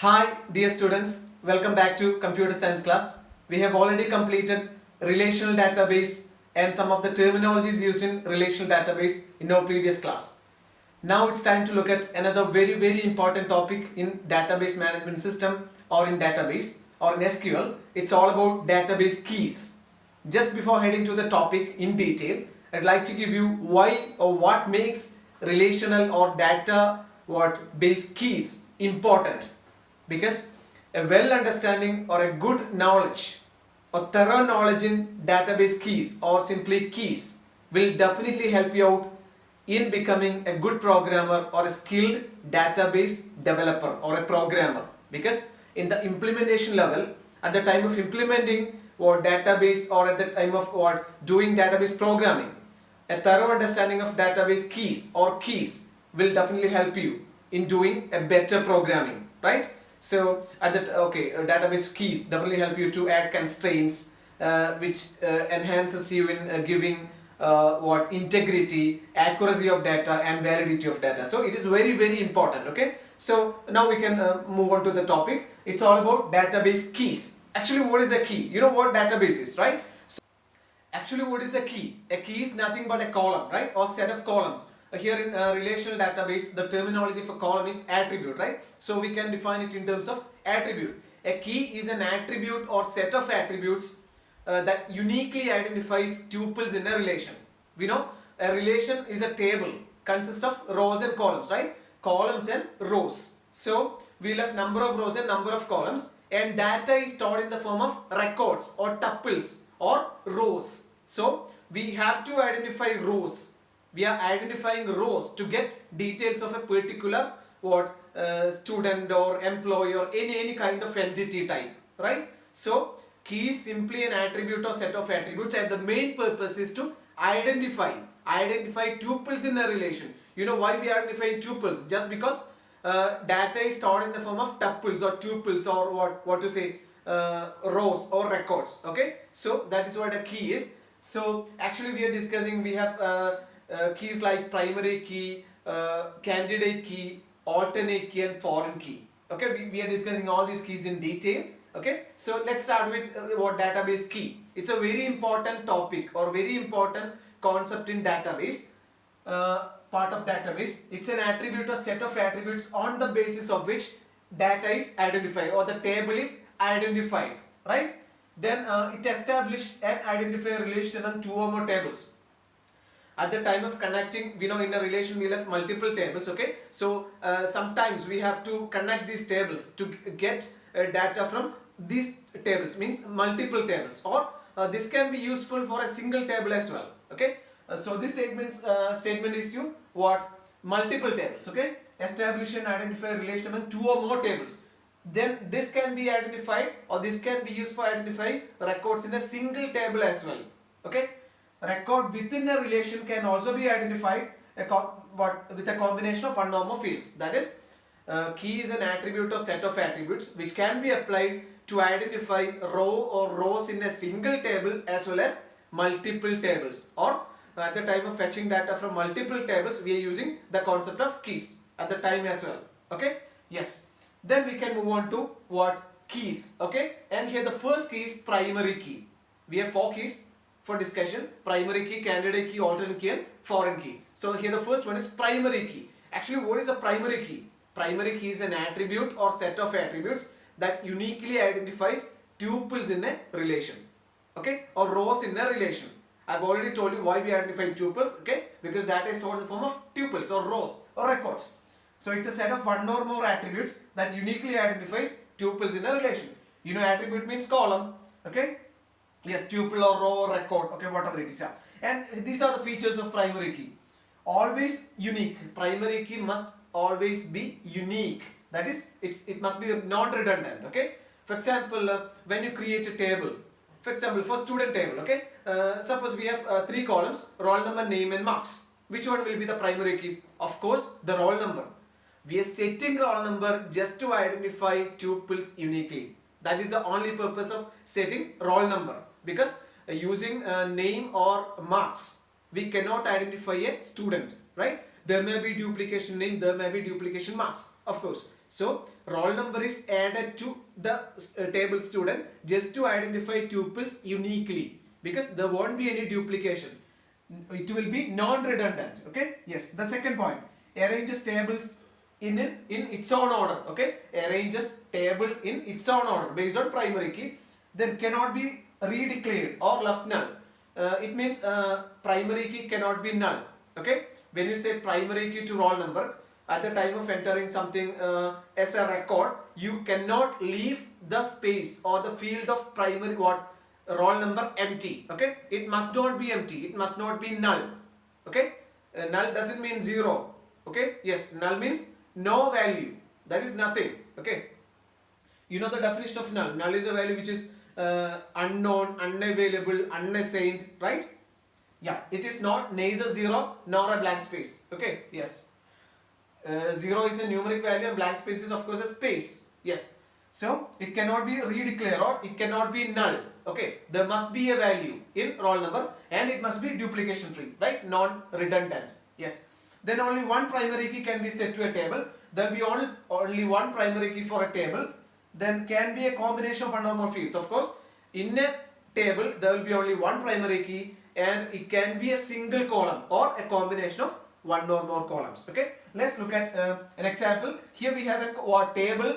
Hi dear students, welcome back to computer science class. We have already completed relational database and some of the terminologies used in relational database in our previous class. Now it's time to look at another very important topic in database management system or in database or in SQL. It's all about database keys. Just before heading to the topic in detail, I'd like to give you why or what makes relational or base keys important, because a well understanding or a good knowledge or thorough knowledge in database keys or simply keys will definitely help you out in becoming a good programmer or a skilled database developer or a programmer. Because in the implementation level, at the time of implementing what database or at the time of what doing database programming, a thorough understanding of database keys or keys will definitely help you in doing a better programming, right? So at that, database keys definitely help you to add constraints, which enhances you in giving integrity, accuracy of data and validity of data. So it is very important. Okay, so now we can move on to the topic. It's all about database keys. Actually, what is a key? You know what database is, right? So actually, what is a key? A key is nothing but a column, right, or set of columns. Here in relational database, the terminology for column is attribute, right? So we can define it in terms of attribute. A key is an attribute or set of attributes that uniquely identifies tuples in a relation. We know a relation is a table, consists of rows and columns, right? Columns and rows. So we'll have number of rows and number of columns, and data is stored in the form of records or tuples or rows. So we have to identify rows. We are identifying rows to get details of a particular student or employee or any kind of entity type, right? So key is simply an attribute or set of attributes, and the main purpose is to identify tuples in a relation. You know why we are identifying tuples? Just because data is stored in the form of tuples or tuples or rows or records. Okay, so that is what a key is. So actually we are discussing, we have keys like primary key, candidate key, alternate key and foreign key. Okay, we are discussing all these keys in detail. Okay, so let's start with what database key. It's a very important topic or very important concept in database, part of database. It's an attribute or set of attributes on the basis of which data is identified or the table is identified, right? Then it establishes and identifies a relation among two or more tables. At the time of connecting, we know in a relation we'll have multiple tables. Okay, so sometimes we have to connect these tables to get data from these tables, means multiple tables, or this can be useful for a single table as well. Okay, so this statement is you multiple tables. Okay, establish and identify a relation among two or more tables. Then this can be identified or this can be used for identifying records in a single table as well. Okay, record within a relation can also be identified with a combination of one or more fields. That is, key is an attribute or set of attributes which can be applied to identify row or rows in a single table as well as multiple tables, or at the time of fetching data from multiple tables we are using the concept of keys at the time as well. Okay, yes. Then we can move on to keys. Okay, and here the first key is primary key. We have four keys for discussion: primary key, candidate key, alternate key and foreign key. So here the first one is primary key. Actually, what is a primary key? Primary key is an attribute or set of attributes that uniquely identifies tuples in a relation, okay, or rows in a relation. I've already told you why we identify tuples, okay, because data is stored in the form of tuples or rows or records. So it's a set of one or more attributes that uniquely identifies tuples in a relation. You know, attribute means column, okay. Yes, tuple or row or record, okay, whatever it is. Yeah. And these are the features of primary key. Always unique. Primary key must always be unique. That is, it must be non-redundant. Okay. For example, when you create a table, for example, for student table, okay. Suppose we have three columns: roll number, name, and marks. Which one will be the primary key? Of course, the roll number. We are setting roll number just to identify tuples uniquely. That is the only purpose of setting roll number. Because using name or marks, we cannot identify a student, right? There may be duplication name, there may be duplication marks, of course. So roll number is added to the table student just to identify tuples uniquely, because there won't be any duplication. It will be non-redundant. Okay. Yes. The second point, arranges tables in its own order. Okay. Arranges table in its own order based on primary key. Then cannot be redeclared or left null. It means primary key cannot be null. Okay. When you say primary key to roll number, at the time of entering something as a record, you cannot leave the space or the field of primary roll number empty. Okay. It must not be empty. It must not be null. Okay. Null doesn't mean zero. Okay. Yes. Null means no value. That is nothing. Okay. You know the definition of null. Null is a value which is unknown, unavailable, unassigned, right? Yeah, it is not neither zero nor a blank space. Okay, yes. Zero is a numeric value and blank space is of course a space. Yes. So it cannot be redeclared or it cannot be null. Okay, there must be a value in roll number and it must be duplication free, right? Non-redundant. Yes. Then only one primary key can be set to a table. There will be only one primary key for a table. Then can be a combination of one or more fields. Of course, in a table there will be only one primary key and it can be a single column or a combination of one or more columns. Okay, let's look at an example. Here we have a table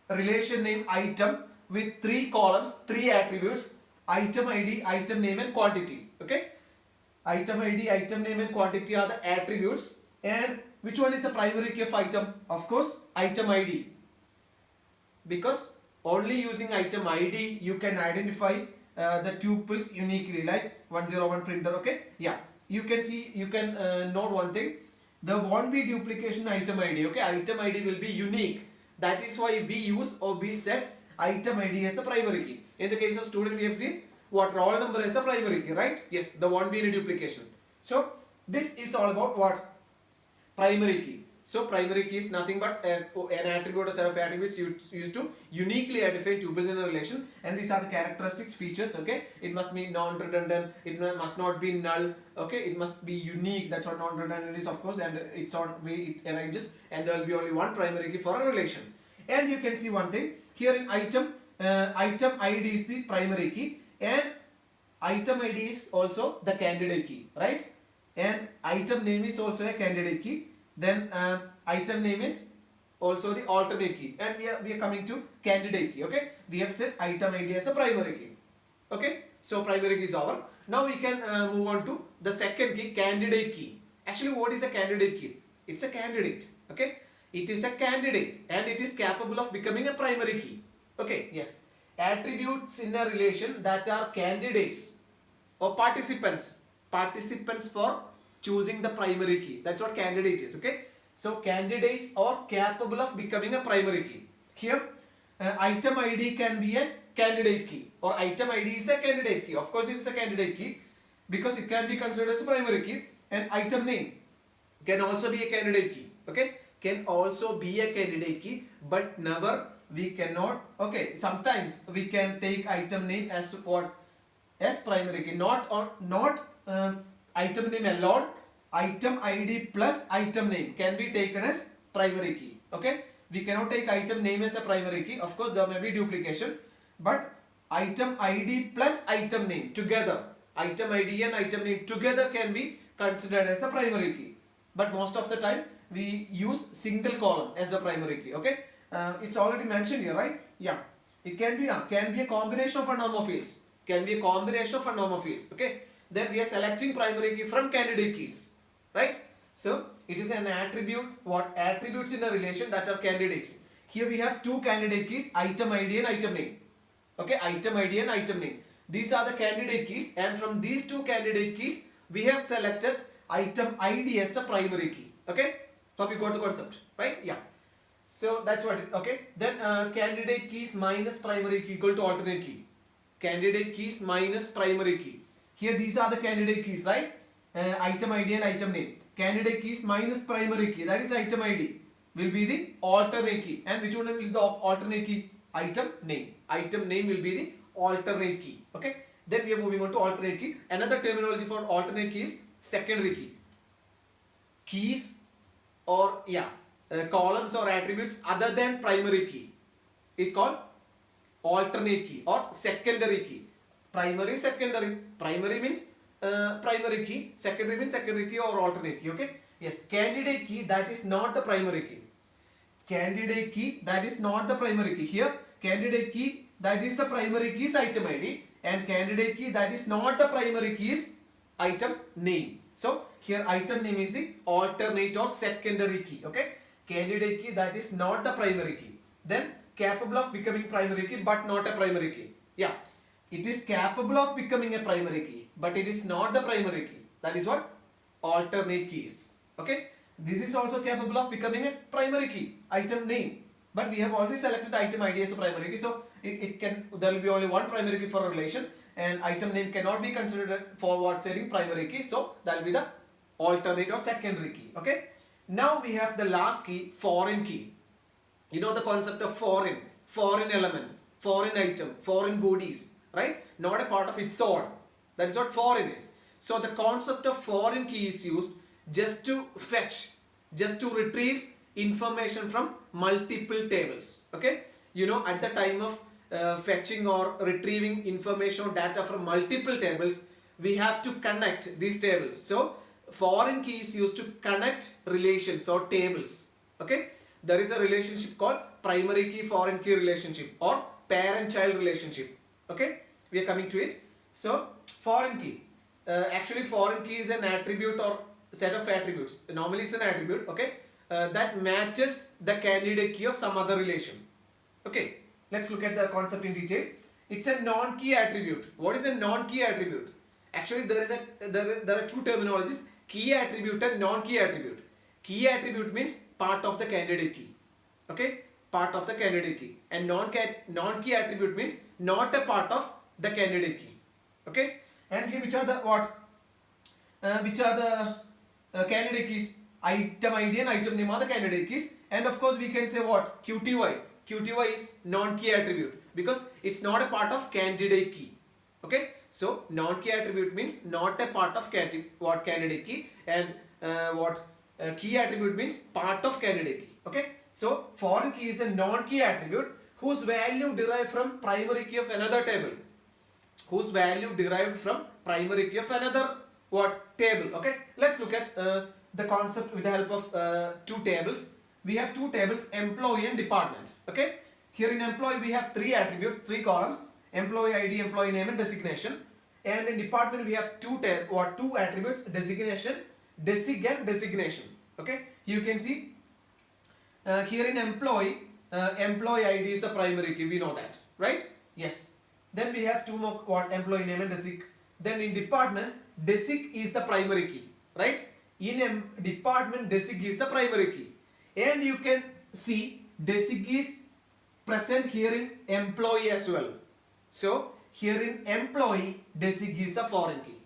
relation name item with 3 columns, 3 attributes: item ID, item name and quantity. Okay, item ID, item name and quantity are the attributes. And which one is the primary key of item? Of course, item ID, because only using item ID you can identify the tuples uniquely, like 101 printer. Okay, yeah, you can see, you can note one thing, there won't be duplication item ID. Okay, item ID will be unique. That is why we use or we set item ID as a primary key. In the case of student, we have seen what roll number is a primary key, right? Yes, there won't be any duplication. So this is all about what? Primary key. So primary key is nothing but an attribute or set of attributes used to uniquely identify tuples in a relation, and these are the characteristics, features. Okay, it must be non-redundant, it must not be null. Okay, it must be unique. That's what non-redundant is, of course, and its own way it arranges, and there will be only one primary key for a relation. And you can see one thing here in item, item ID is the primary key and item ID is also the candidate key, right? And item name is also a candidate key. Then item name is also the alternate key, and we are coming to candidate key. Okay, we have set item ID as a primary key. Okay, so primary key is over. Now we can move on to the second key, candidate key. Actually, what is a candidate key? It's a candidate. Okay, it is a candidate and it is capable of becoming a primary key. Okay, yes, attributes in a relation that are candidates or participants for choosing the primary key. That's what candidate is. Okay, so candidates are capable of becoming a primary key. Here item ID can be a candidate key, or item ID is a candidate key. Of course it is a candidate key because it can be considered as a primary key. And item name can also be a candidate key. Okay, can also be a candidate key, but never, we cannot. Okay, sometimes we can take item name as what? As primary key, not item name alone. Item ID plus item name can be taken as primary key. Okay, we cannot take item name as a primary key. Of course, there may be duplication, but item ID plus item name together, item ID and item name together can be considered as the primary key. But most of the time we use single column as the primary key. Okay, it's already mentioned here, right? Yeah, it can be a combination of a number of fields. Can be a combination of a number of fields. Okay, then we are selecting primary key from candidate keys, right? So it is an attribute, what attributes in a relation that are candidates. Here we have 2 candidate keys, item ID and item name. Okay, item ID and item name. These are the candidate keys, and from these 2 candidate keys we have selected item ID as the primary key. Okay, hope you got the concept, right? Yeah. So that's what it, okay. Then candidate keys minus primary key equal to alternate key. Candidate keys minus primary key. Here these are the candidate keys, right? Item ID and item name. Candidate keys minus primary key, that is item ID, will be the alternate key. And which one will be the alternate key? Item name. Item name will be the alternate key. Okay. Then we are moving on to alternate key. Another terminology for alternate key is secondary key. Keys or columns or attributes other than primary key is called alternate key or secondary key. Primary, secondary. Primary means primary key, secondary means secondary key or alternate key. Okay, yes. Candidate key, that is not the primary key. Candidate key, that is not the primary key. Here candidate key, that is the primary key is item ID, and candidate key, that is not the primary key, is item name. So here item name is the alternate or secondary key. Okay, candidate key, that is not the primary key. Then capable of becoming primary key but not a primary key. Yeah, it is capable of becoming a primary key but it is not the primary key. That is what alternate key is. Okay, this is also capable of becoming a primary key, item name, but we have already selected item ID as a primary key, so there will be only one primary key for a relation, and item name cannot be considered for what saying primary key, so that will be the alternate or secondary key. Okay, now we have the last key, foreign key. You know the concept of foreign element, foreign item, foreign bodies, right? Not a part of its own. That is what foreign is. So the concept of foreign key is used just to fetch, just to retrieve information from multiple tables. Okay, you know, at the time of fetching or retrieving information or data from multiple tables, we have to connect these tables. So foreign key is used to connect relations or tables. Okay, there is a relationship called primary key foreign key relationship or parent-child relationship. Okay, we are coming to it. So foreign key, actually foreign key is an attribute or set of attributes. Normally it's an attribute, okay, that matches the candidate key of some other relation. Okay, let's look at the concept in detail. It's a non-key attribute. What is a non-key attribute? Actually there are two terminologies, key attribute and non-key attribute. Key attribute means part of the candidate key. Okay, part of the candidate key, and non-key attribute means not a part of the candidate key. Okay, and here which are the candidate keys? Item ID and item name are the candidate keys, and of course we can say what? QTY. QTY is non-key attribute because it's not a part of candidate key. Okay, so non-key attribute means not a part of candidate key, and key attribute means part of candidate key. Okay, so foreign key is a non-key attribute whose value derived from primary key of another table. Whose value derived from primary key of another table. Okay, let's look at the concept with the help of two tables. We have two tables, employee and department. Okay, here in employee we have three attributes, three columns: employee ID, employee name, and designation. And in department we have two attributes, designation, desig, and designation. Okay, you can see here in employee, employee ID is a primary key. We know that, right? Yes. Then we have two more, employee name and desig. Then in department, desig is the primary key, right? In department, desig is the primary key, and you can see desig is present here in employee as well. So here in employee, desig is a foreign key.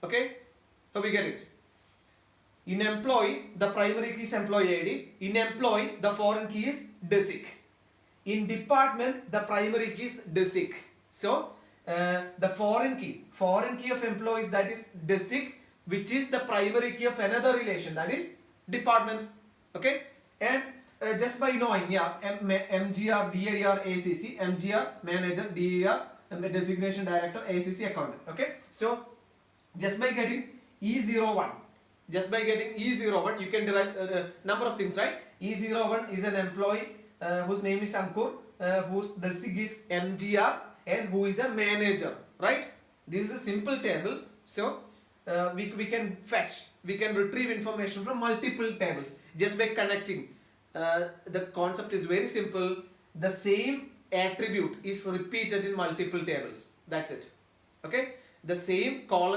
Okay, so we get it. In employee, the primary key is employee ID. In employee, the foreign key is desig. In department, the primary key is desig. So the foreign key of employees, that is desig, which is the primary key of another relation, that is department. Okay, and just by knowing, MGR, DIR, ACC, MGR manager, DIR designation director, ACC accountant. Okay, so just by getting E01, you can derive a number of things, right? E01 is an employee whose name is Ankur, whose desig is MGR, and who is a manager, right? This is a simple table. So we can retrieve information from multiple tables just by connecting. The concept is very simple. The same attribute is repeated in multiple tables. That's it. Okay, the same column